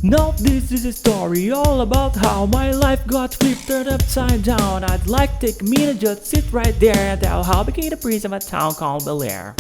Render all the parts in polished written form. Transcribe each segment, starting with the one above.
Now this is a story all about how my life got flipped upside down. I'd like to take a minute, just sit right there and tell how I became the prince of a town called Bel Air.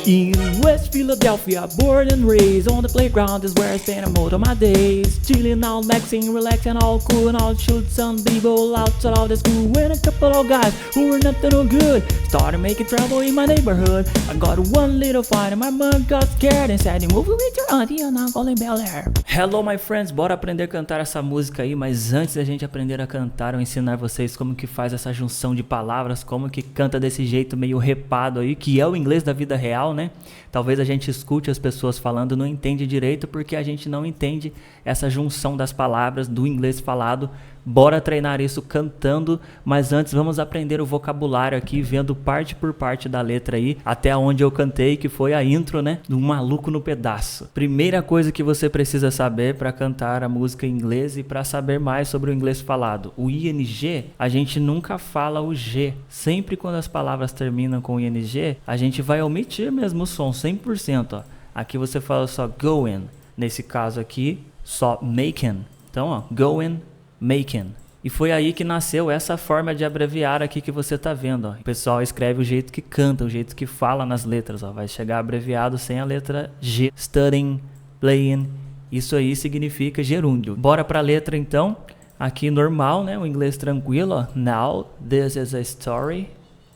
In West Philadelphia, born and raised on the playground is where I spend most of my days. Chilling out, maxing, relaxing, all cool and all shoot some people outside of the school. When a couple of guys who were nothing no good started making trouble in my neighborhood. I got one little fight and my mom got scared and said, "Move with your auntie and uncle in Bel Air." Hello my friends, bora aprender a cantar essa música aí, mas antes da gente aprender a cantar, eu vou ensinar vocês como que faz essa junção de palavras, como que canta desse jeito meio repado aí, que é o inglês da vida real, né? Talvez a gente escute as pessoas falando e não entende direito porque a gente não entende essa junção das palavras do inglês falado. Bora treinar isso cantando, mas antes vamos aprender o vocabulário aqui, vendo parte por parte da letra aí, até onde eu cantei, que foi a intro, né, do Maluco no Pedaço. Primeira coisa que você precisa saber para cantar a música em inglês e para saber mais sobre o inglês falado. O ING, a gente nunca fala o G. Sempre quando as palavras terminam com ING, a gente vai omitir mesmo o som, 100%. Ó. Aqui você fala só going, nesse caso aqui, só making. Então, ó, going, making. E foi aí que nasceu essa forma de abreviar aqui que você tá vendo, ó. O pessoal escreve o jeito que canta, o jeito que fala nas letras, ó. Vai chegar abreviado sem a letra G. Studying, playing, isso aí significa gerúndio. Bora pra letra então. Aqui normal, né? O inglês tranquilo, ó. Now, this is a story.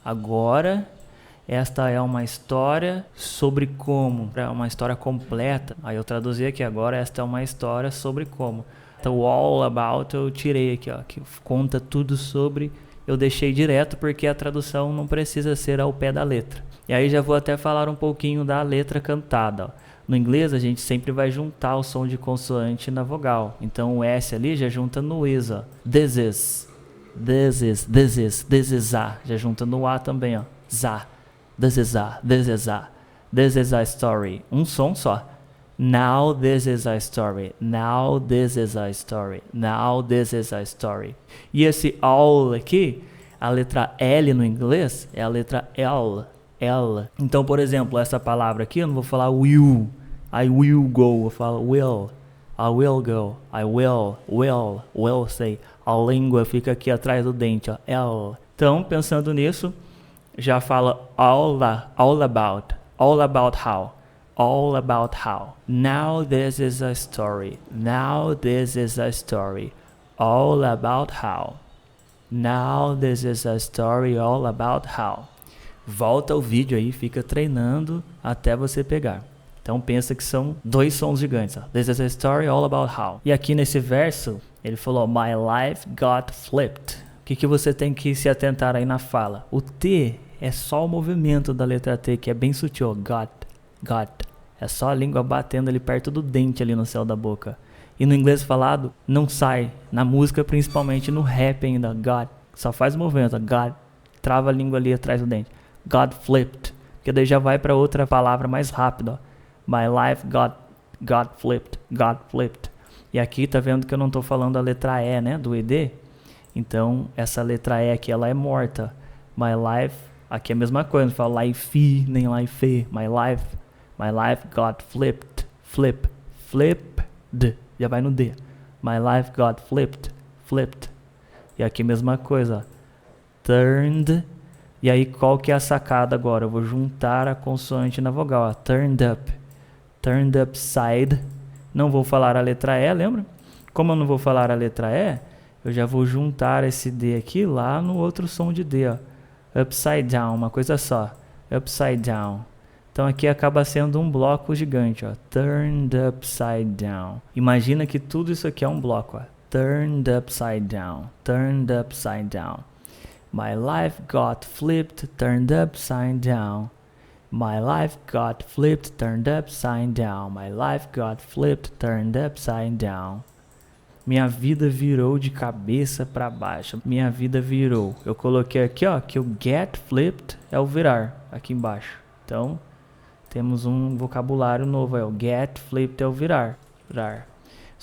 Agora, esta é uma história sobre como. É uma história completa. Aí eu traduzi aqui agora, esta é uma história sobre como. O all about eu tirei aqui, ó, que conta tudo sobre, eu deixei direto porque a tradução não precisa ser ao pé da letra. E aí já vou até falar um pouquinho da letra cantada, ó. No inglês a gente sempre vai juntar o som de consoante na vogal, então o S ali já junta no is, ó. This is, this is, this is, this is a, já junta no A também, ó. Za, this is a, this is a, this is a story, um som só. Now this is a story. Now this is a story. Now this is a story. E esse all aqui, a letra L no inglês é a letra L. L. Então, por exemplo, essa palavra aqui eu não vou falar will. I will go. Eu falo will. I will go. I will say. A língua fica aqui atrás do dente, ó. L. Então, pensando nisso, já fala all about. All about how. All about how. Now this is a story. Now this is a story. All about how. Now this is a story all about how. Volta o vídeo aí, fica treinando até você pegar. Então pensa que são dois sons gigantes. Ó. This is a story all about how. E aqui nesse verso, ele falou, my life got flipped. O que você tem que se atentar aí na fala? O T é só o movimento da letra T, que é bem sutil. Got. É só a língua batendo ali perto do dente ali no céu da boca. E no inglês falado, não sai. Na música, principalmente no rap ainda. Got. Só faz movimento. Got. Trava a língua ali atrás do dente. Got flipped. Porque daí já vai para outra palavra mais rápido. Ó. My life got flipped. Got flipped. E aqui tá vendo que eu não tô falando a letra E, né? Do ED. Então, essa letra E aqui, ela é morta. My life. Aqui é a mesma coisa. Não fala life, nem life. My life got flipped. Flipped. Já vai no D. My life got flipped. E aqui a mesma coisa. Turned. E aí qual que é a sacada agora? Eu vou juntar a consoante na vogal. Ó. Turned up. Turned upside. Não vou falar a letra E, lembra? Como eu não vou falar a letra E, eu já vou juntar esse D aqui lá no outro som de D. Ó. Upside down, uma coisa só. Upside down. Então aqui acaba sendo um bloco gigante, ó. Turned upside down. Imagina que tudo isso aqui é um bloco, ó. Turned upside down. Turned upside down. My life got flipped, turned upside down. My life got flipped, turned upside down. My life got flipped, turned upside down. Minha vida virou de cabeça para baixo. Minha vida virou. Eu coloquei aqui, ó, que o get flipped é o virar, aqui embaixo. Então, temos um vocabulário novo, é o get flipped é o virar.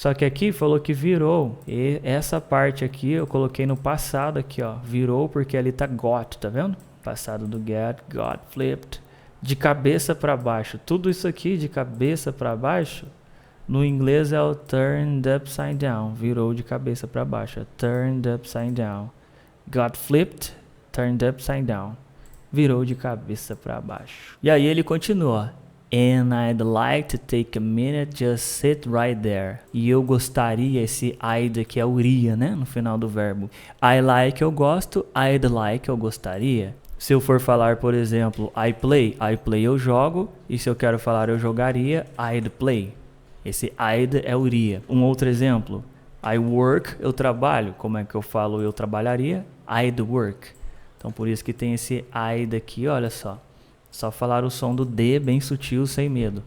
Só que aqui falou que virou. E essa parte aqui eu coloquei no passado aqui, ó. Virou porque ali tá got, tá vendo? Passado do got flipped. De cabeça para baixo. Tudo isso aqui de cabeça para baixo, no inglês é o turned upside down. Virou de cabeça para baixo. É turned upside down. Got flipped, turned upside down. Virou de cabeça para baixo. E aí ele continua. And I'd like to take a minute, just sit right there. E eu gostaria, esse I'd aqui é uria, né? No final do verbo. I like, eu gosto. I'd like, eu gostaria. Se eu for falar, por exemplo, I play eu jogo. E se eu quero falar eu jogaria, I'd play. Esse I'd é uria. Um outro exemplo. I work, eu trabalho. Como é que eu falo eu trabalharia? I'd work. Então por isso que tem esse I'd aqui, olha só. Só falar o som do D bem sutil, sem medo.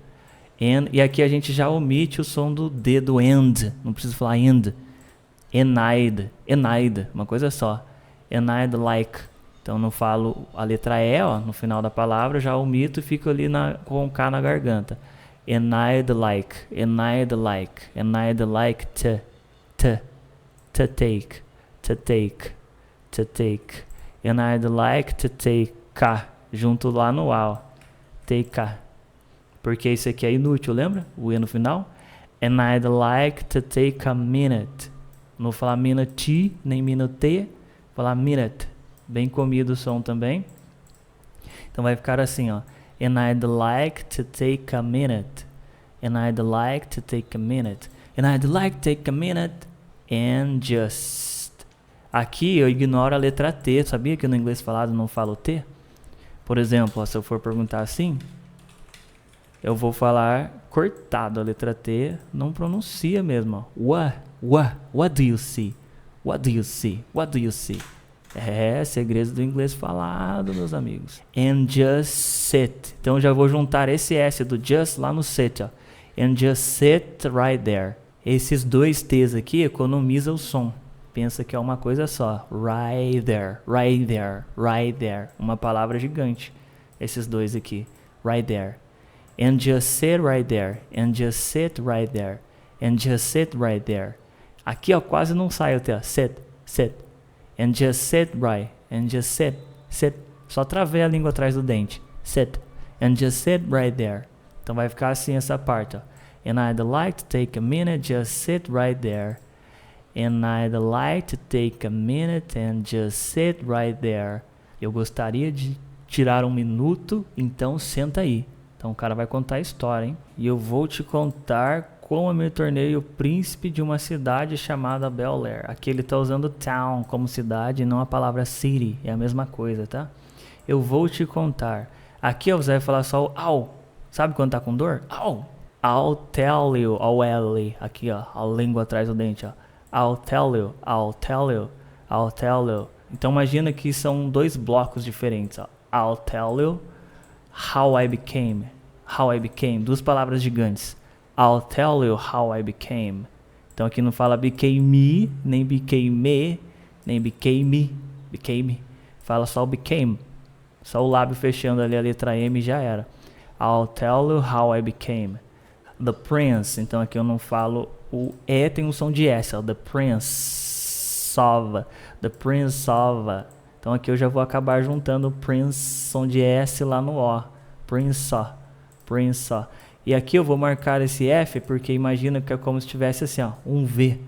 And, e aqui a gente já omite o som do D do end. Não precisa falar end. And uma coisa só. And I'd like. Então não falo a letra E, ó, no final da palavra, já omito e fico ali com o K na garganta. And I'd like to take. And I'd like to take K. Junto lá no A, ó. Take a. Porque isso aqui é inútil, lembra? O E no final. And I'd like to take a minute. Não vou falar minute, nem minute. Falar minute. Bem comido o som também. Então vai ficar assim, ó. And I'd like to take a minute. And I'd like to take a minute. And I'd like to take a minute. And just. Aqui eu ignoro a letra T. Sabia que no inglês falado não falo T? Por exemplo, se eu for perguntar assim, eu vou falar cortado a letra T, não pronuncia mesmo. What do you see? What do you see? What do you see? É, segredos do inglês falado, meus amigos. And just sit. Então já vou juntar esse S do just lá no sit, ó. And just sit right there. Esses dois T's aqui economiza o som. Pensa que é uma coisa só. Right there. Uma palavra gigante. Esses dois aqui. Right there. And just sit right there. And just sit right there. And just sit right there. Aqui, ó, quase não sai o T. Sit. And just sit right. And just sit. Só travei a língua atrás do dente. Sit. And just sit right there. Então vai ficar assim essa parte, ó. And I'd like to take a minute, just sit right there. And I'd like to take a minute and just sit right there. Eu gostaria de tirar um minuto, então senta aí. Então o cara vai contar a história, hein? E eu vou te contar como eu me tornei o príncipe de uma cidade chamada Bel Air. Aqui ele está usando town como cidade e não a palavra city. É a mesma coisa, tá? Eu vou te contar. Aqui você vai falar só o au. Sabe quando tá com dor? Au. I'll tell you. Ó, o L. Aqui, ó. A língua atrás do dente, ó. I'll tell you. Então imagina que são dois blocos diferentes, ó. I'll tell you how I became. Duas palavras gigantes. I'll tell you how I became. Então aqui não fala became me, nem became, nem became. Fala só o became. Só o lábio fechando ali a letra M já era. I'll tell you how I became. The prince. Então aqui eu não falo o E, tem um som de S, ó. The prince of. Então aqui eu já vou acabar juntando o prince, som de S lá no O. Prince. E aqui eu vou marcar esse F porque imagina que é como se tivesse assim, ó, um V.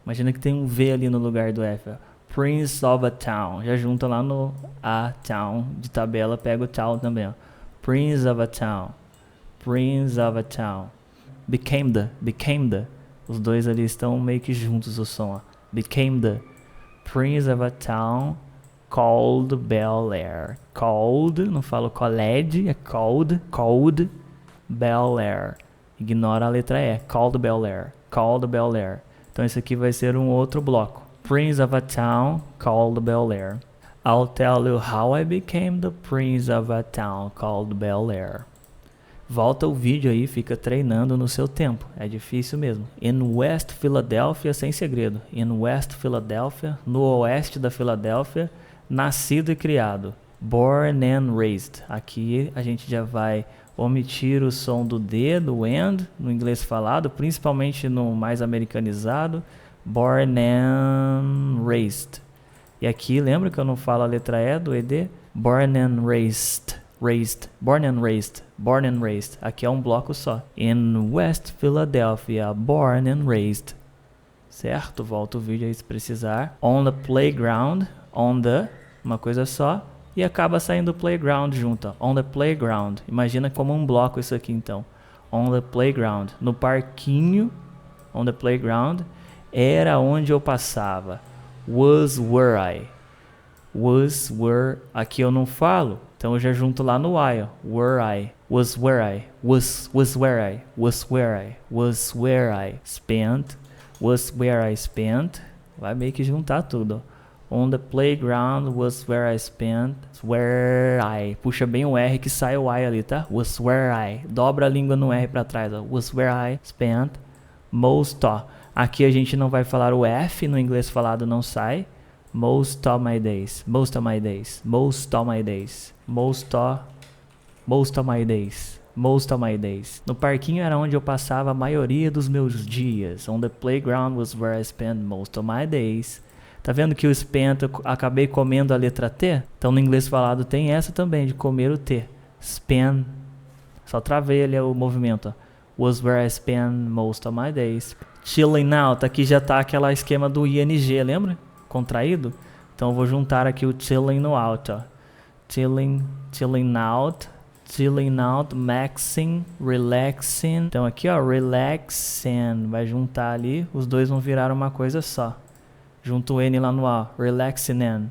Imagina que tem um V ali no lugar do F, ó. Prince of a town. Já junta lá no A, town. De tabela pega o town também, ó. Prince of a town. Became the. Os dois ali estão meio que juntos o som, ó. Became the Prince of a town called Bel Air. Called, não falo college, é called Bel Air. Ignora a letra E. Called Bel Air. Então esse aqui vai ser um outro bloco. Prince of a town called Bel Air. I'll tell you how I became the prince of a town called Bel Air. Volta o vídeo aí, fica treinando no seu tempo. É difícil mesmo. In West Philadelphia, sem segredo. In West Philadelphia, no oeste da Filadélfia, nascido e criado. Born and raised. Aqui a gente já vai omitir o som do D, do and, no inglês falado, principalmente no mais americanizado, born and raised. E aqui, lembra que eu não falo a letra E do ED? Born and raised, raised, born and raised, born and raised. Aqui é um bloco só. In West Philadelphia, born and raised. Certo? Volta o vídeo aí se precisar. On the playground, on the, uma coisa só. E acaba saindo playground junto, ó. On the playground. Imagina como um bloco isso aqui então. On the playground. No parquinho, on the playground, era onde eu passava. Was where I. Was where. Aqui eu não falo, então eu já junto lá no I, ó. Where I. Was where I. Was where I. Was where I. Was where I spent. Was where I spent. Vai meio que juntar tudo, ó. On the playground was where I spent. Where I. Puxa bem o R que sai o I ali, tá? Was where I. Dobra a língua no R pra trás, ó. Was where I spent most of. Aqui a gente não vai falar o F, no inglês falado não sai. Most of my days. Most of my days. Most of my days. Most of my days. Most of my days. No parquinho era onde eu passava a maioria dos meus dias. On the playground was where I spent most of my days. Tá vendo que o spent eu acabei comendo a letra T? Então no inglês falado tem essa também, de comer o T. Spend. Só travei ali o movimento, ó. Was where I spend most of my days. Chilling out, aqui já tá aquele esquema do ING, lembra? Contraído. Então eu vou juntar aqui o chilling no out, ó. Chilling out, maxing, relaxing. Então aqui, ó, relaxing. Vai juntar ali, os dois vão virar uma coisa só. Junto o N lá no A, relaxing in.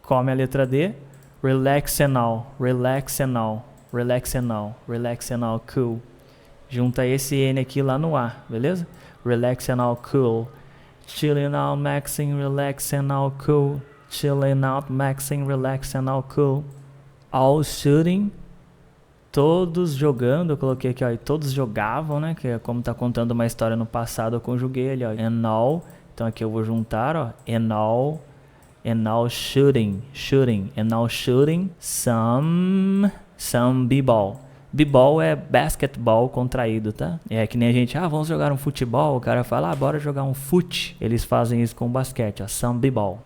Come a letra D, relaxing all, relaxing all, relaxing all, relaxing all, cool. Junta esse N aqui lá no A, beleza? Relaxing all, cool. Chilling out, maxing, relaxing all, cool. Chilling out, maxing, relaxing all, cool. All shooting. Todos jogando, eu coloquei aqui, ó, e todos jogavam, né? Que é como tá contando uma história no passado, eu conjuguei ali, ó, and all. Então aqui eu vou juntar, ó, and all shooting, and all shooting some b-ball. B-ball é basketball contraído, tá? É que nem a gente, vamos jogar um futebol, o cara fala, bora jogar um fute. Eles fazem isso com basquete, ó, some b-ball.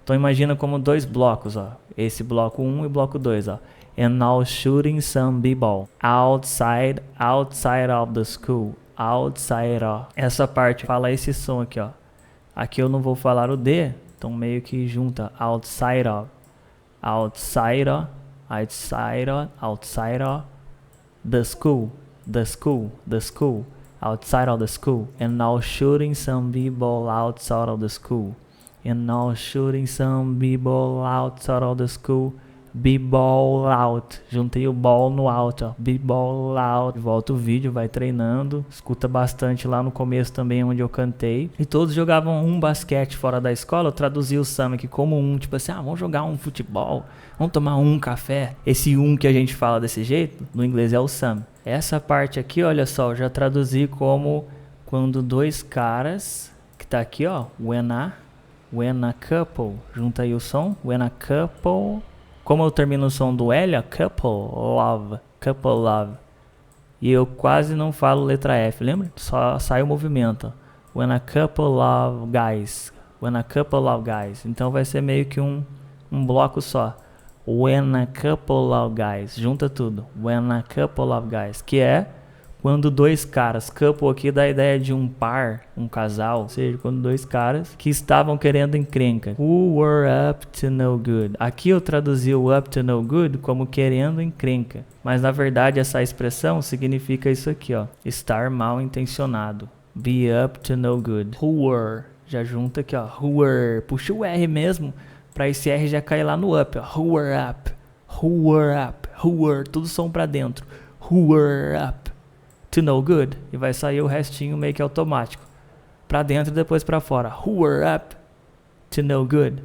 Então imagina como dois blocos, ó, esse bloco 1 e bloco 2, ó. And all shooting some b-ball. Outside of the school. Outside, ó. Essa parte fala esse som aqui, ó. Aqui eu não vou falar o D, então meio que junta outside of the school, outside of the school, and now shooting some people outside of the school, and now shooting some people outside of the school. B-ball out. Juntei o ball no out, ó. B-ball out. Volta o vídeo, vai treinando. Escuta bastante lá no começo também, onde eu cantei. E todos jogavam um basquete fora da escola. Eu traduzi o Sam aqui como um, tipo assim, vamos jogar um futebol, vamos tomar um café. Esse um que a gente fala desse jeito, no inglês é o Sam. Essa parte aqui, olha só, eu já traduzi como quando dois caras, que tá aqui, ó, when a couple. Junta aí o som, when a couple. Como eu termino o som do L, couple love. E eu quase não falo letra F, lembra? Só sai o movimento. When a couple love guys. Então vai ser meio que um bloco só. When a couple love guys. Junta tudo. When a couple love guys. Que é quando dois caras. Couple aqui dá a ideia de um par, um casal. Ou seja, quando dois caras que estavam querendo encrenca. Who were up to no good. Aqui eu traduzi o up to no good como querendo encrenca. Mas na verdade essa expressão significa isso aqui, ó. Estar mal intencionado. Be up to no good. Who were. Já junta aqui, ó. Who were. Puxa o R mesmo. Pra esse R já cair lá no up, ó. Who were up. Tudo som pra dentro. Who were up to no good. E vai sair o restinho meio que automático. Pra dentro e depois pra fora. Who were up to no good.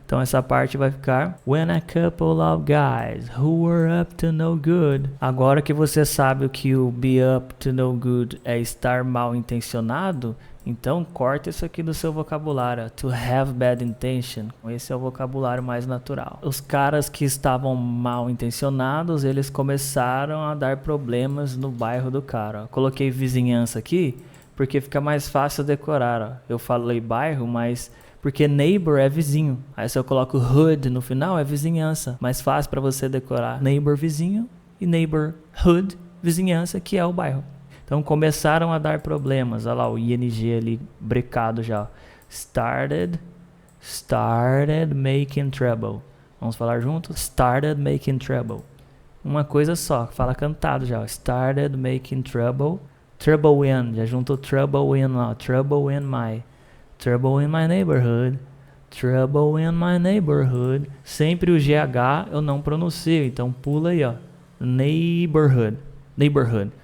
Então essa parte vai ficar when a couple of guys who were up to no good. Agora que você sabe o que o be up to no good é estar mal intencionado, Então corta isso aqui do seu vocabulário. To have bad intention. Esse é o vocabulário mais natural. Os caras que estavam mal intencionados, eles começaram a dar problemas no bairro do cara. Coloquei vizinhança aqui porque fica mais fácil decorar. Eu falei bairro, mas porque neighbor é vizinho. Aí se eu coloco hood no final, é vizinhança. Mais fácil para você decorar. Neighbor, vizinho, e neighborhood, vizinhança, que é o bairro. Então começaram a dar problemas. Olha lá o ing ali brecado já. Started making trouble. Vamos falar juntos? Started making trouble. Uma coisa só, fala cantado já. Started making trouble. Trouble in, já juntou trouble in lá. Trouble in my neighborhood. Trouble in my neighborhood. Sempre o GH eu não pronuncio, então pula aí, ó. Neighborhood.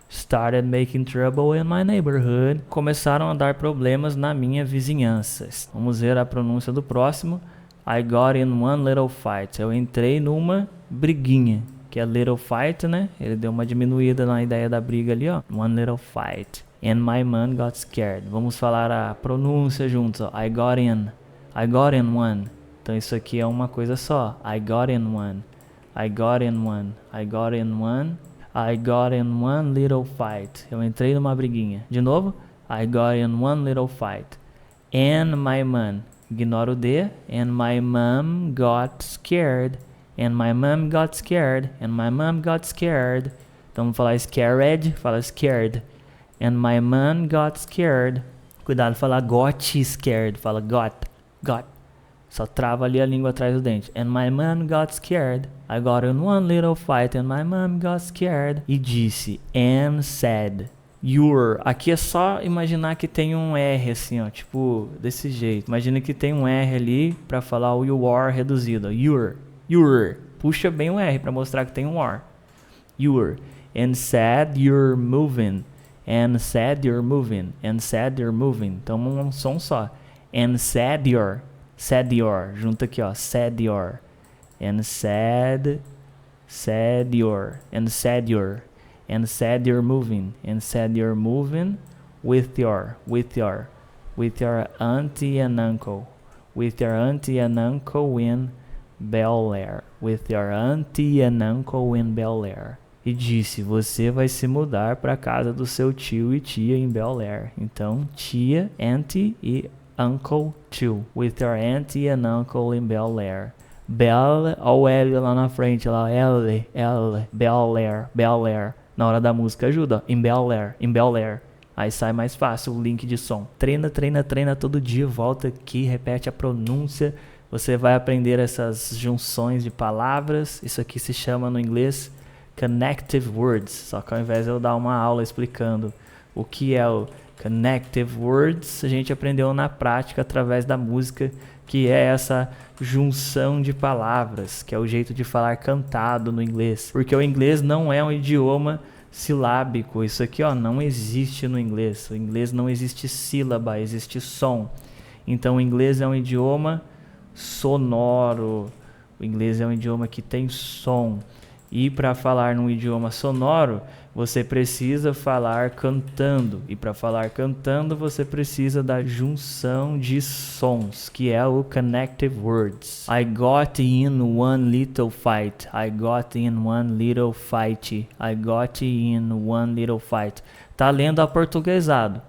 Started making trouble in my neighborhood. Começaram a dar problemas na minha vizinhança. Vamos ver a pronúncia do próximo. I got in one little fight. Eu entrei numa briguinha. Que é little fight, né? Ele deu uma diminuída na ideia da briga ali, ó. One little fight. And my man got scared. Vamos falar a pronúncia juntos, ó. I got in one. Então isso aqui é uma coisa só. I got in one. Little fight. Eu entrei numa briguinha. De novo. I got in one little fight. And my mom. Ignora o D. And my mom got scared. And my mom got scared. Então vamos falar scared. Fala scared. And my mom got scared. Cuidado, falar got scared. Fala got. Só trava ali a língua atrás do dente. And my mom got scared. I got in one little fight and my mom got scared. E disse, and said, your. Aqui é só imaginar que tem um R assim, ó. Tipo, desse jeito. Imagina que tem um R ali pra falar o you are reduzido. Ó. Your. Puxa bem o R pra mostrar que tem um R. Your. And said you're moving. And said you're moving. Então um som só. And said your. Junta aqui, ó. Said your. And said your. And said you're moving. With your auntie and uncle. In Bel Air. E disse, você vai se mudar para casa do seu tio e tia em Bel Air. Então, tia, auntie e uncle too. With your auntie and uncle in Bel Air. Bel, ó o L lá na frente, lá, L, Bel Air. Na hora da música ajuda, ó. Em Bel Air. Aí sai mais fácil o link de som. Treina todo dia, volta aqui, repete a pronúncia. Você vai aprender essas junções de palavras. Isso aqui se chama no inglês connective words. Só que ao invés de eu dar uma aula explicando o que é o connective words, a gente aprendeu na prática através da música, que é essa junção de palavras, que é o jeito de falar cantado no inglês. Porque o inglês não é um idioma silábico. Isso aqui, ó, não existe no inglês. O inglês não existe sílaba, existe som. Então o inglês é um idioma sonoro. O inglês é um idioma que tem som. E para falar num idioma sonoro, você precisa falar cantando. E para falar cantando, você precisa da junção de sons, que é o connective words. I got in one little fight. Tá lendo aportuguesado.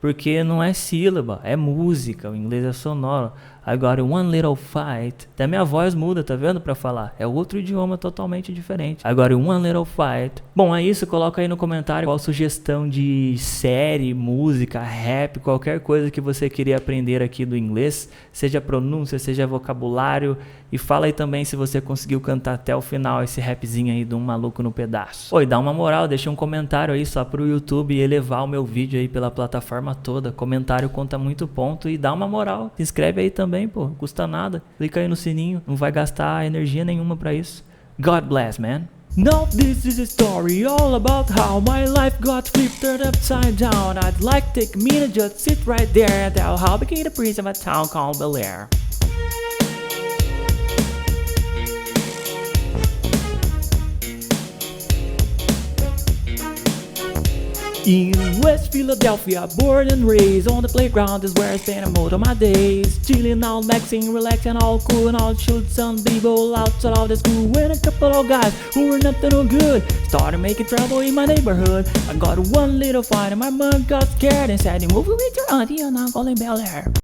Porque não é sílaba, é música. O inglês é sonoro. I got in one little fight. Até minha voz muda, tá vendo? Pra falar. É outro idioma totalmente diferente. I got in one little fight. Bom, é isso. Coloca aí no comentário qual sugestão de série, música, rap, qualquer coisa que você queria aprender aqui do inglês. Seja pronúncia, seja vocabulário. E fala aí também se você conseguiu cantar até o final esse rapzinho aí de um maluco no pedaço. Oi, dá uma moral, deixa um comentário aí só pro YouTube elevar o meu vídeo aí pela plataforma toda. Comentário conta muito ponto e dá uma moral. Se inscreve aí também, pô, não custa nada. Clica aí no sininho, não vai gastar energia nenhuma pra isso. God bless, man. Now this is a story all about how my life got flipped upside down. I'd like to take a minute, just sit right there and tell how I became the prince of a town called Bel Air. In West Philadelphia, born and raised on the playground is where I spend most of my days. Chilling out, maxing, relaxing, all cool and all shoot some b-ball outside of the school. When a couple of guys who were nothing no good started making trouble in my neighborhood. I got one little fight and my mom got scared and said, "You move with your auntie and uncle in Bel Air."